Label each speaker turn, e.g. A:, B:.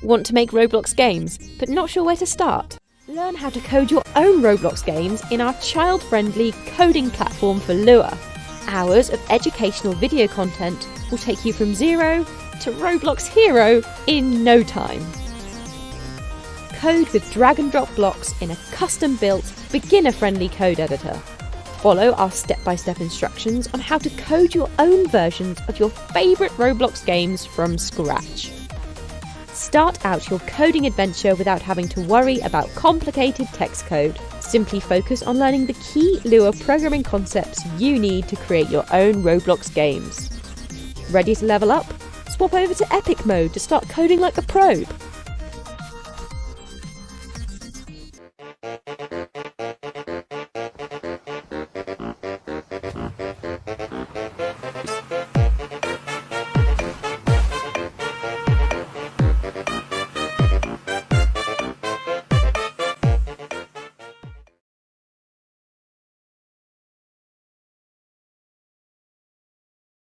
A: Want to make Roblox games, but not sure where to start? Learn how to code your own Roblox games in our child-friendly coding platform for Lua. Hours of educational video content will take you from zero to Roblox hero in no time. Code with drag-and-drop blocks in a custom-built, beginner-friendly code editor. Follow our step-by-step instructions on how to code your own versions of your favourite Roblox games from scratch. Start out your coding adventure without having to worry about complicated text code. Simply focus on learning the key Lua programming concepts you need to create your own Roblox games. Ready to level up? Swap over to Epic mode to start coding like a pro.